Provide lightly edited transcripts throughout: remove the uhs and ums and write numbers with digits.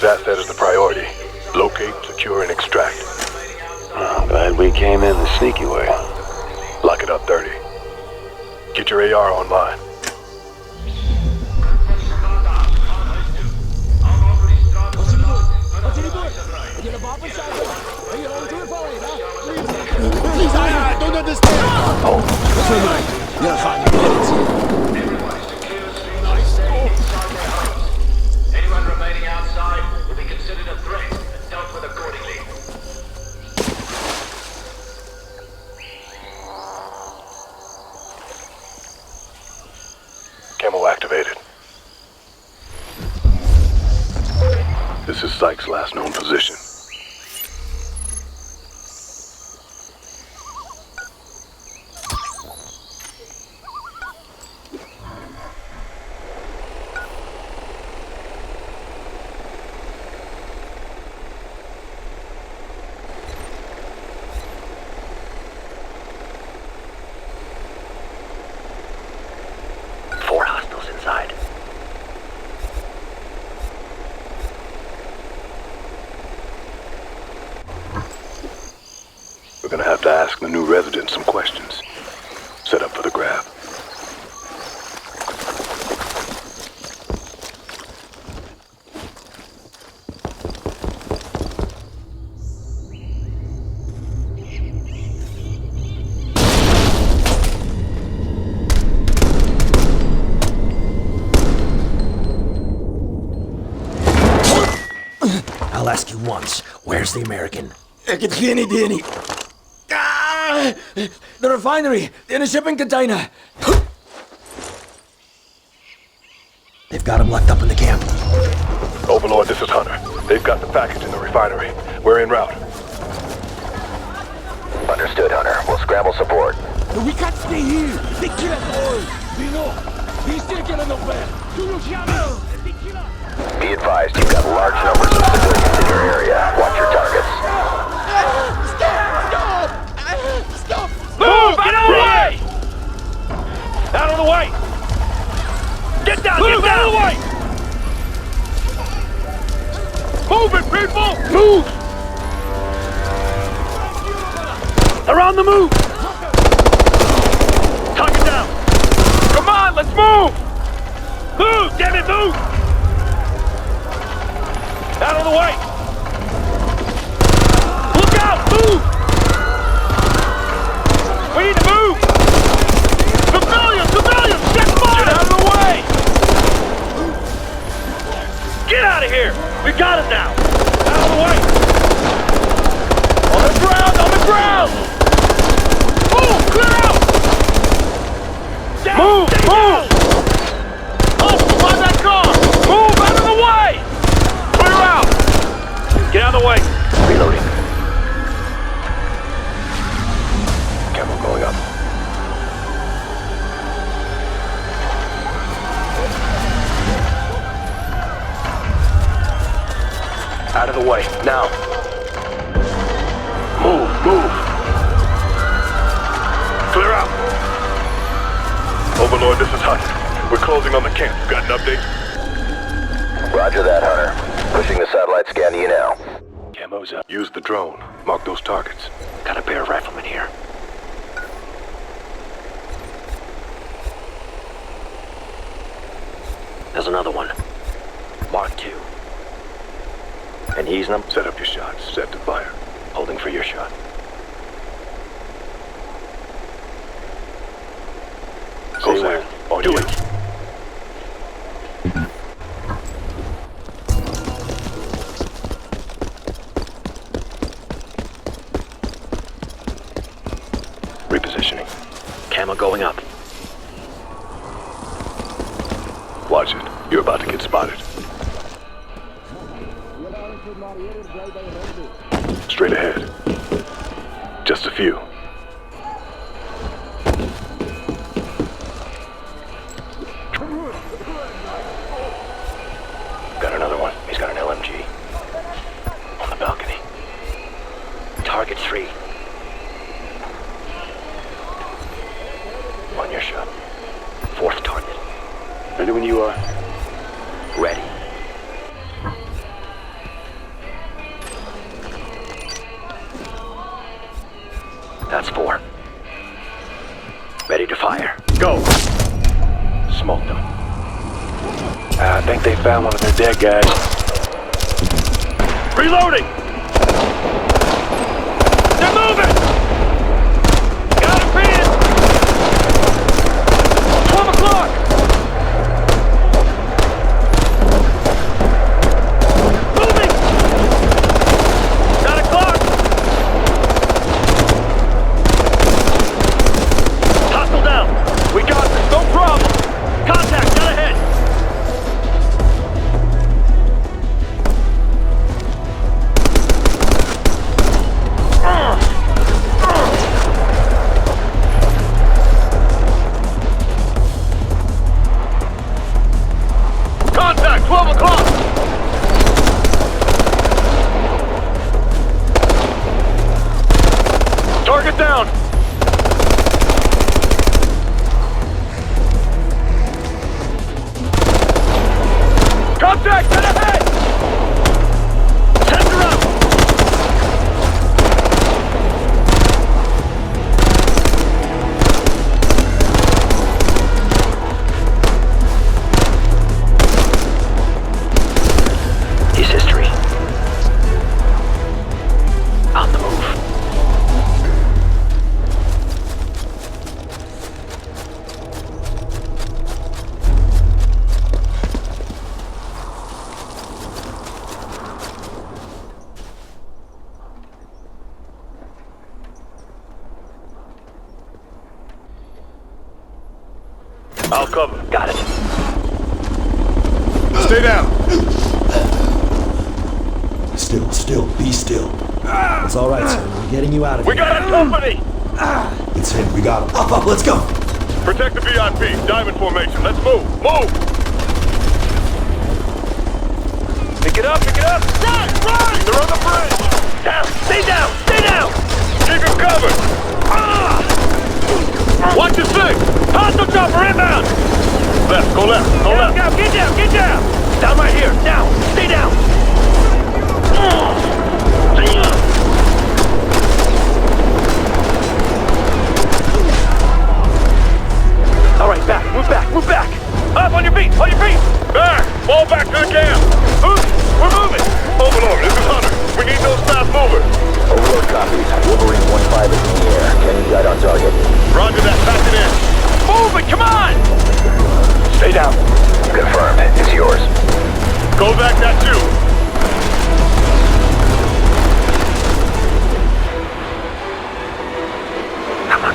Enemy's asset is the priority. Locate, secure, and extract. Oh, glad we came in the sneaky way. Lock it up, 30. Get your AR online. Please, I don't understand. Oh, tonight. Anyone remaining outside will be considered a threat and dealt with accordingly. Camo activated. This is Sykes' last known position. We're gonna have to ask the new residents some questions. Set up for the grab. I'll ask you once, where's the American? The refinery! In a shipping container! They've got him locked up in the camp. Overlord, this is Hunter. They've got the package in the refinery. We're en route. Understood, Hunter. We'll scramble support. We can't stay here. They kill us all. We know. These still get on the bed. Be advised, you've got large numbers of civilians in your area. Watch your targets. Stop! Move! Out of the way! Out of the way! Get down! Move, get down! Out of the way! Move it, people! Move! They're on the move! Tuck it down! Come on, let's move! Move, damn it, move! Out of the way! Look out! Move! We need to move! Civilians! Civilians! Get fire! Get out of the way! Get out of here! We got it now! Out of the way! On the ground! On the ground! Move! Clear out! Down, move! Move! Oh! Find that car! Move out of the way! Clear out! Get out of the way! Reloading. Camo going up. Out of the way, now. Move, move. Clear out. Overlord, this is Hunter. We're closing on the camp. Got an update? Roger that, Hunter. Pushing the satellite scan to you now. Camo's up. Use the drone. Mark those targets. Got a bear rifleman here. There's another one. Mark 2. And he's number... Set up your shots. Set to fire. Holding for your shot. Say where. On Do you. it. Repositioning. Camo going up. Watch it. You're about to get spotted. Straight ahead. Just a few. Got another one. He's got an LMG. On the balcony. Target 3. On your shot. 4th target. Ready when you are. Ready. Ready to fire. Go! Smoke them. I think they found one of their dead guys. Reloading! They're moving! Got him pinned! 12 o'clock! Moving! Got a clock! Hostile down! We got this, no problem! Contact, got ahead! Contact, 12 o'clock! Target down! Contact, get ahead! Send around! Is history. On the move. I'll cover. Got it. Stay down! Still, be still. It's all right, sir. We're getting you out of We here. got a company! It's him. We got him. Up, let's go. Protect the VIP. Diamond formation. Let's move. Move! Pick it up, pick it up! Right! They're on the bridge! Down! Stay down! Stay down! Keep him covered! Watch your six! Hostile chopper inbound! Left, go left, go left! Go, get down, get down! Down right here, down! Stay down! All right, back, move back, move back! Up on your feet, on your feet! Back! Fall back to the camp! We're moving! Overlord, this is Hunter. We need those fast movers. Overlord copies. Wolverine 1-5 is in the air. Cannon sight on target. Roger that, pass it in. Move it, come on! Stay down. Confirmed. It's yours. Go back, that's you.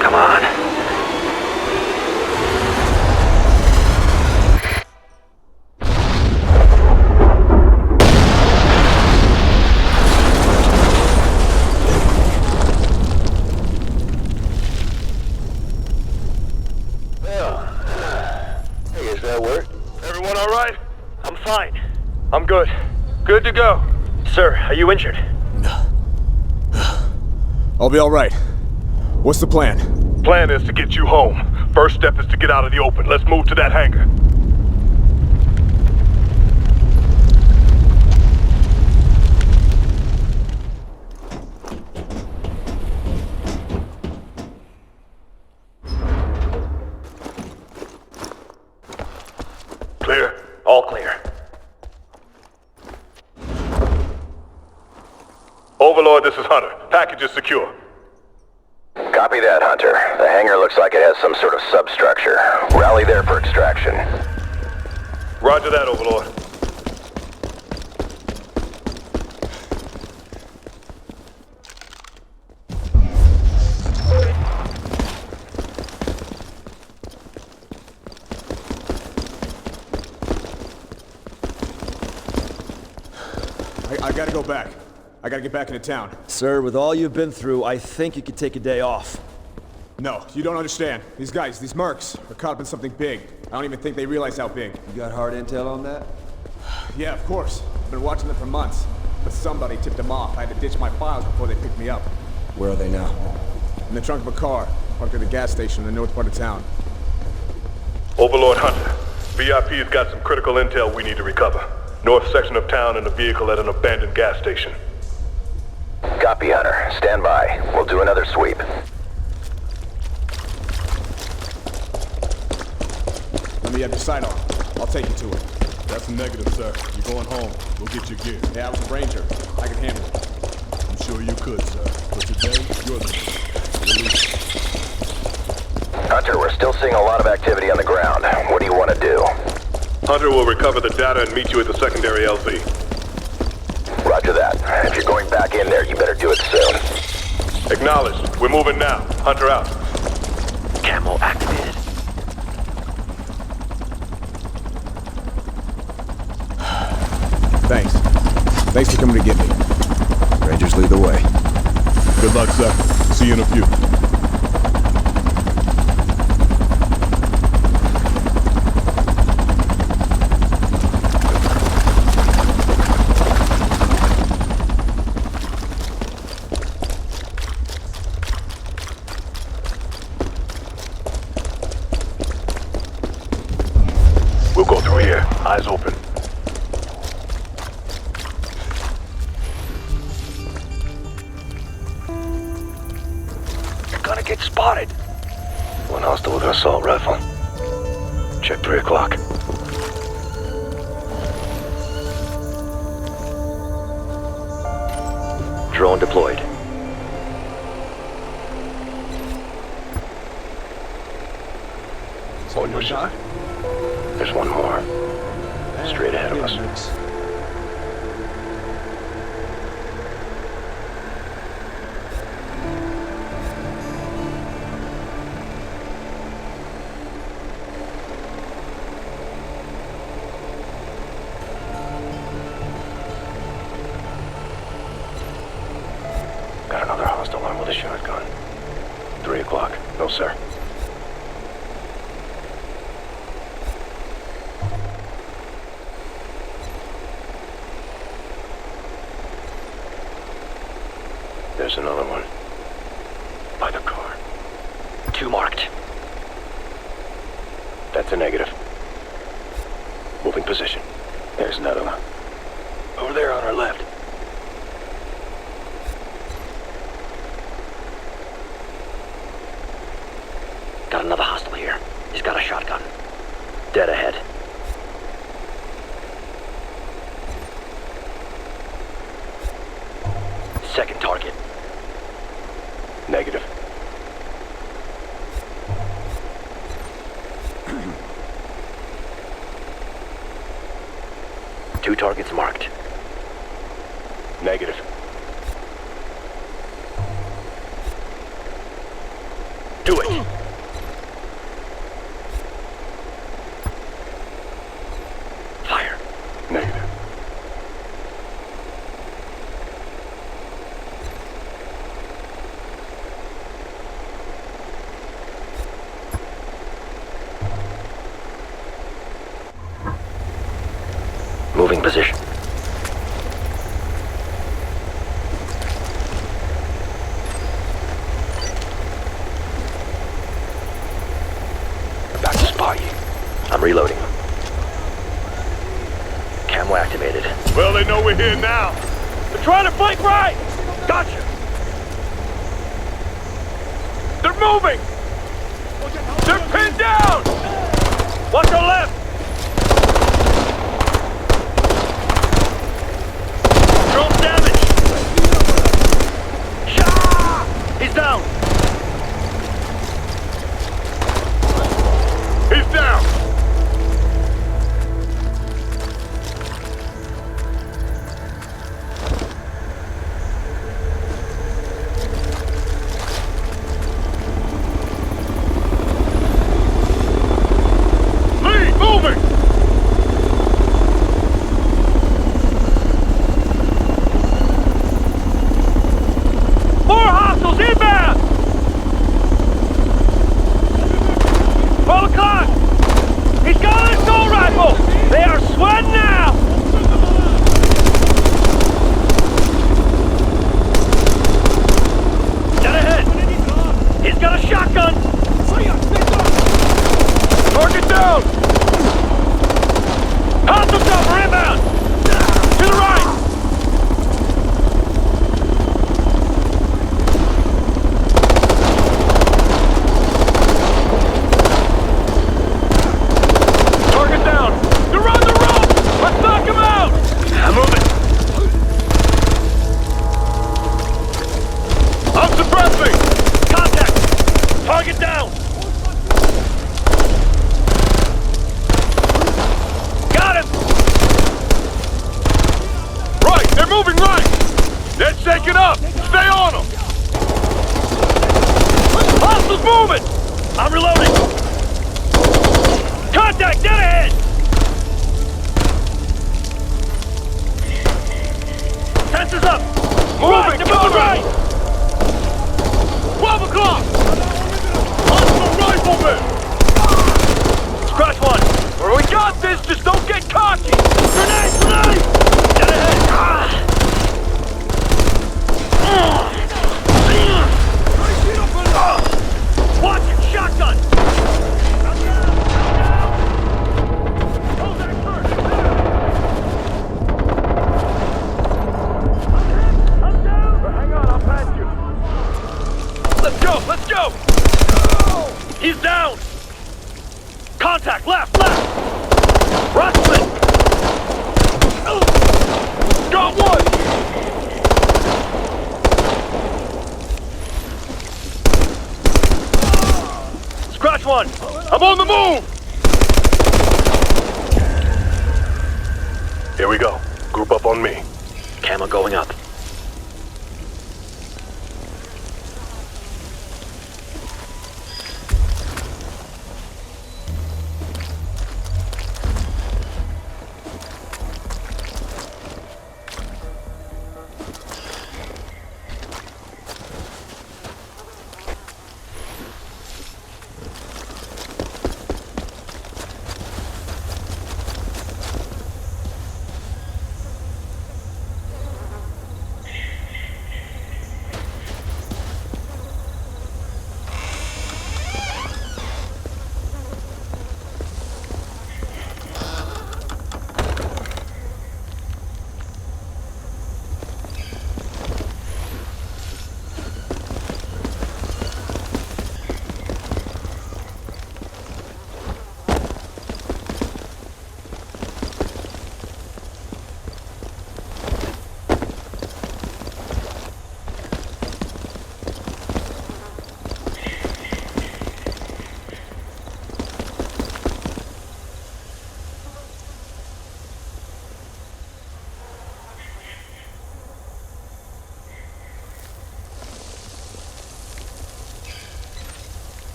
Come on. Everyone all right? I'm fine. I'm good. Good to go. Sir, are you injured? I'll be all right. What's the plan? Plan is to get you home. First step is to get out of the open. Let's move to that hangar. Clear? All clear. Overlord, this is Hunter. Package is secure. Copy that, Hunter. The hangar looks like it has some sort of substructure. Rally there for extraction. Roger that, Overlord. I gotta go back. I gotta get back into town. Sir, with all you've been through, I think you could take a day off. No, you don't understand. These guys, these mercs, are caught up in something big. I don't even think they realize how big. You got hard intel on that? Yeah, of course. I've been watching them for months. But somebody tipped them off. I had to ditch my files before they picked me up. Where are they now? In the trunk of a car, parked at the gas station in the north part of town. Overlord Hunter, VIP's got some critical intel we need to recover. North section of town and a vehicle at an abandoned gas station. Copy, Hunter. Stand by. We'll do another sweep. you have your sight on. I'll take you to it. That's a negative, sir. You're going home. Go get your gear. Yeah, I was a ranger. I can handle it. I'm sure you could, sir. But today, you're the release. Hunter, we're still seeing a lot of activity on the ground. What do you want to do? Hunter will recover the data and meet you at the secondary LZ. Roger that. If you're going back in there, you better do it soon. Acknowledged. We're moving now. Hunter out. Camo activated. Thanks. Thanks for coming to get me. Rangers lead the way. Good luck, sir. See you in a few. We'll go through here. Eyes open. You're gonna get spotted. One hostile with an assault rifle. Check 3 o'clock. Drone deployed. On your side. There's one more. Straight ahead of us. Got another hostile armed with a shotgun. 3 o'clock. No, sir. There's another one. By the car. 2 marked. That's a negative. Moving position. There's another one. Over there on our left. Got another hostile here. He's got a shotgun. Dead ahead. Second target. Negative. Two targets marked. Negative. Do it. Fire. Negative. Moving position. About to spot you. I'm reloading. Camo activated. Well, they know we're here now. They're trying to flank right! Gotcha! They're moving! They're pinned down! Watch our left! Drone damage! Shah! He's down! He's down! Lee, moving! More hostiles inbound! I'm reloading! Contact, dead ahead! Sensors up! Moving, right! 12 o'clock! Hostile rifleman! Scratch one! Well, we got this, just don't get cocky! Grenade, grenade! Dead ahead! Watch it, shotgun! Let's go! He's down! Contact, left! Rushman! Got one! Scratch one! I'm on the move! Here we go. Group up on me. Camo going up.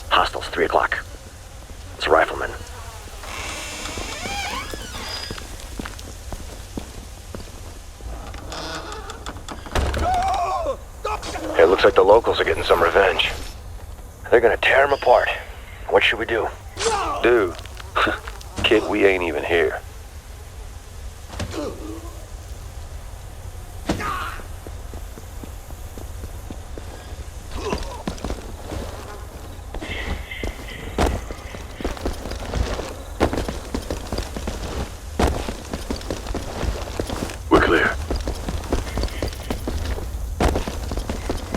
Hostiles, 3 o'clock. It's a rifleman. It looks like the locals are getting some revenge. They're gonna tear them apart. What should we do? Dude. Kid, we ain't even here.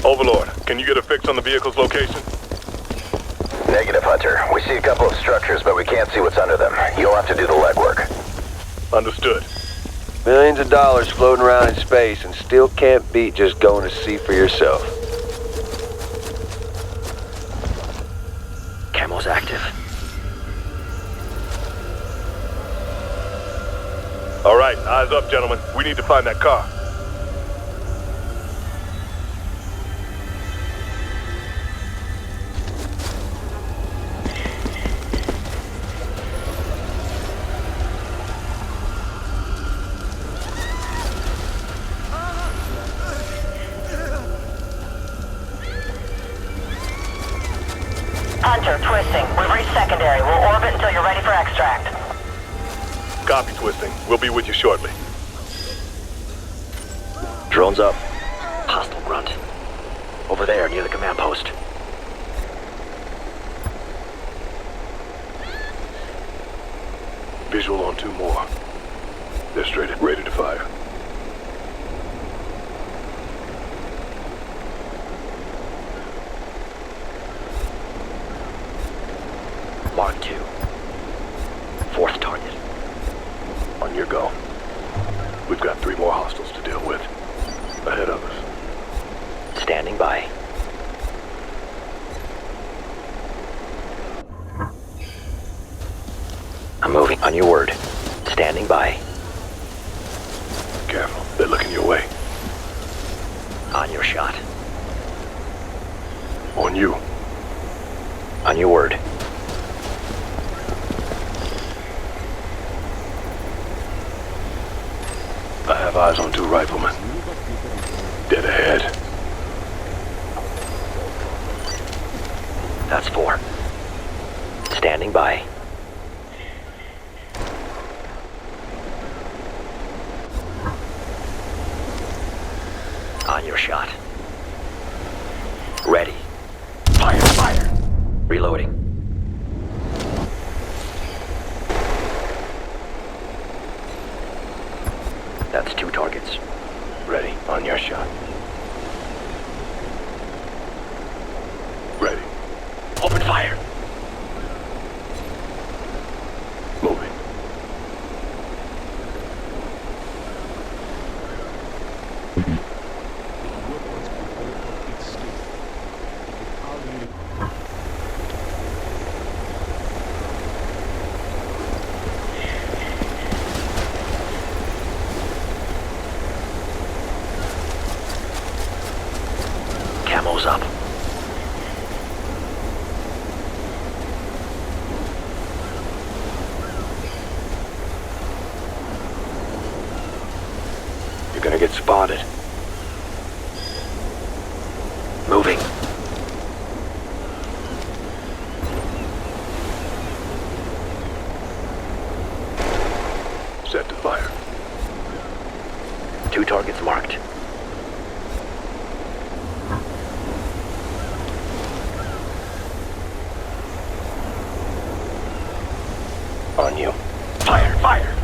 Overlord, can you get a fix on the vehicle's location? Negative, Hunter. We see a couple of structures, but we can't see what's under them. You'll have to do the legwork. Understood. Millions of dollars floating around in space and still can't beat just going to see for yourself. Camo's active. All right, eyes up, gentlemen. We need to find that car. Hunter, twisting. We've reached secondary. We'll orbit until you're ready for extract. Copy, Twisting. We'll be with you shortly. Drones up. Hostile grunt. Over there, near the command post. Visual on 2 more. They're straight at ready to fire. Mark 2. 4th target. On your go. We've got 3 more hostiles to deal with. Ahead of us. Standing by. I'm moving. On your word. Standing by. Careful. They're looking your way. On your shot. On you. On your word. I have eyes on 2 riflemen. Dead ahead. That's 4. Standing by. On your shot. Ready. Fire, fire! Reloading. That's 2 targets. Ready. On your shot. Ready. Open fire. Moving. Camo's up. You're gonna get spotted. Moving. Set to fire. 2 targets marked. On you. Fire, fire!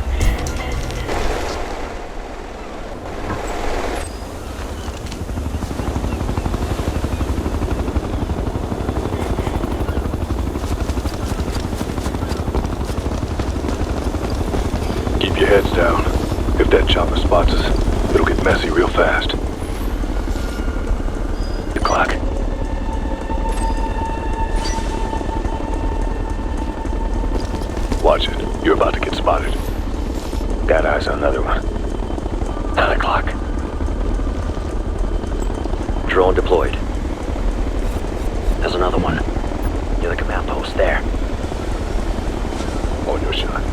Keep your heads down. If that chopper spots us, it'll get messy real fast. The clock. Watch it. You're about to get spotted. Got eyes on another one. 9 o'clock. Drone deployed. There's another one. Near the command post there. On your shot.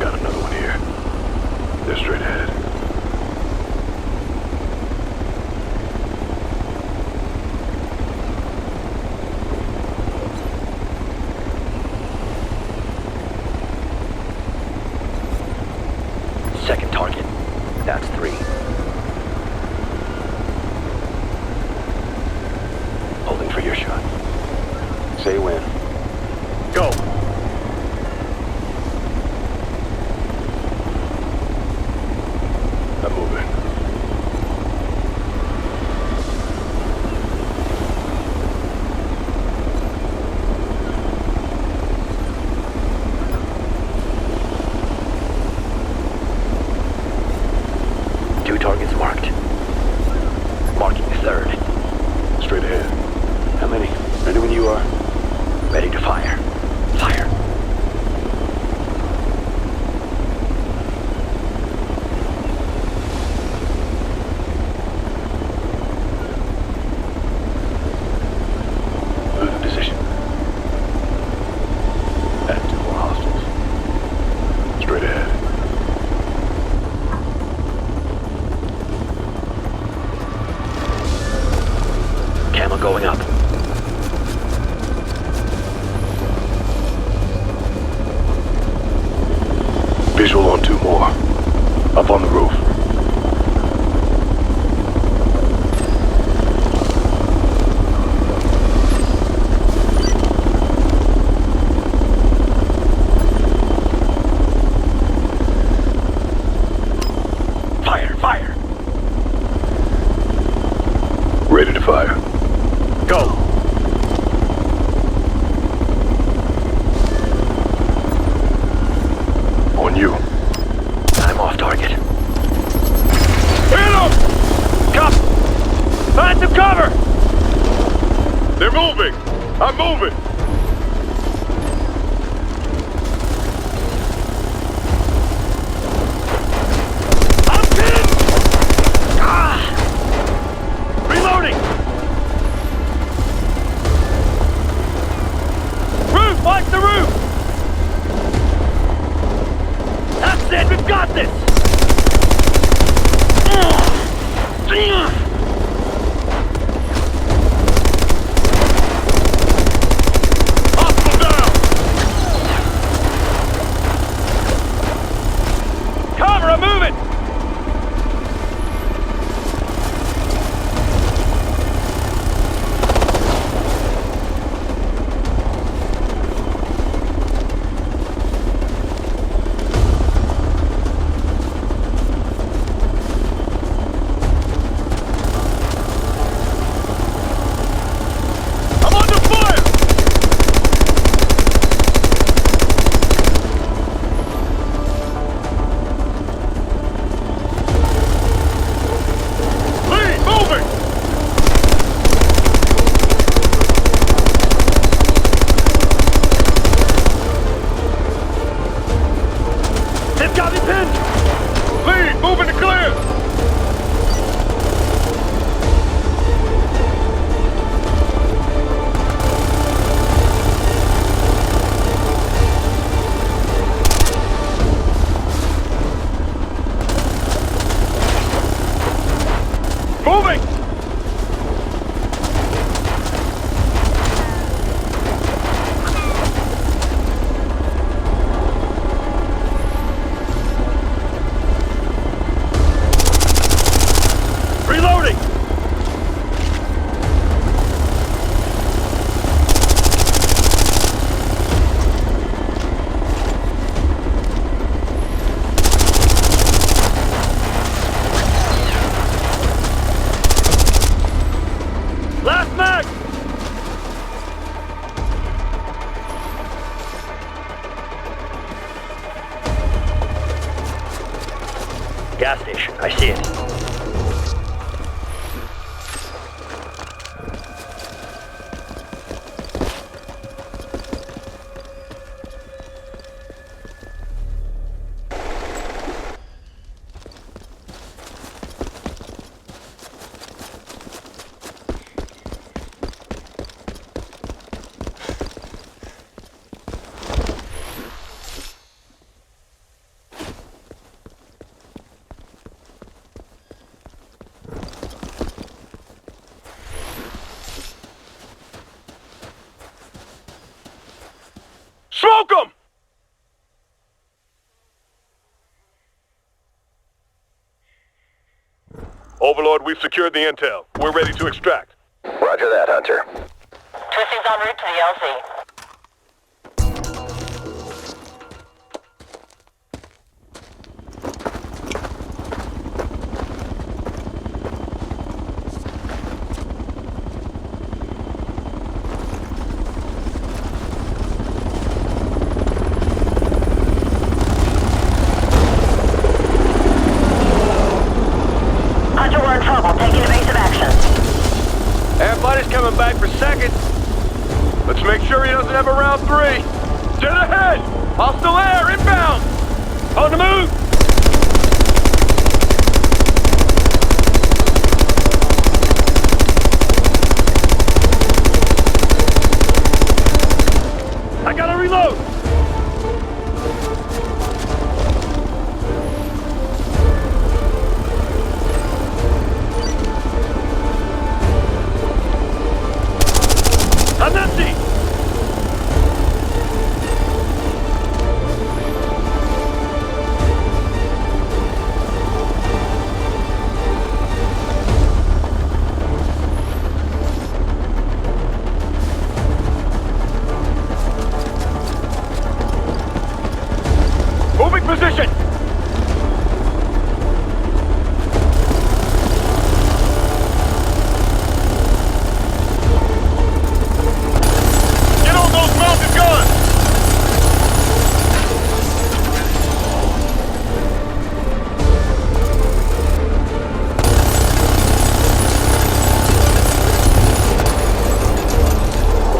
Got another one here. They're straight ahead. Second target. That's 3. Holding for your shot. Say when. Go. I'm moving. Two targets marked. Marking the 3rd. Straight ahead. How many? Ready when you are. Ready to fire. Fire. Moving position. At 2 more hostiles. Straight ahead. Camera going up. Visual on 2 more. Up on the roof. Fire, fire. Ready to fire. Go. On you. I'm off target. Hit them! Cop! Find some cover! They're moving! I'm moving! I'm hit! Moving! Reloading! Last mag! Gas station, I see it. Smoke 'em! Overlord, we've secured the intel. We're ready to extract. Roger that, Hunter. Twisting's en route to the LZ. Hunter, we're in trouble. Taking evasive action. Air fighter's coming back for seconds. Let's make sure he doesn't have a round 3. Dead ahead! Hostile air inbound! On the move! I gotta reload! I'm empty! Moving position! Get on those mounted guns!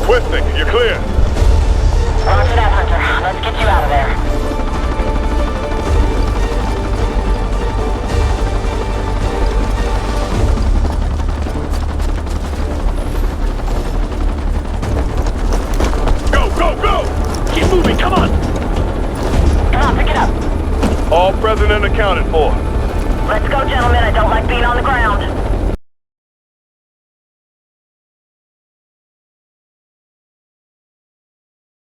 Twisting, you're clear. Roger that, Hunter. Let's get you out of there. Go, go, go! Keep moving, come on! Come on, pick it up. All present and accounted for. Let's go, gentlemen. I don't like being on the ground.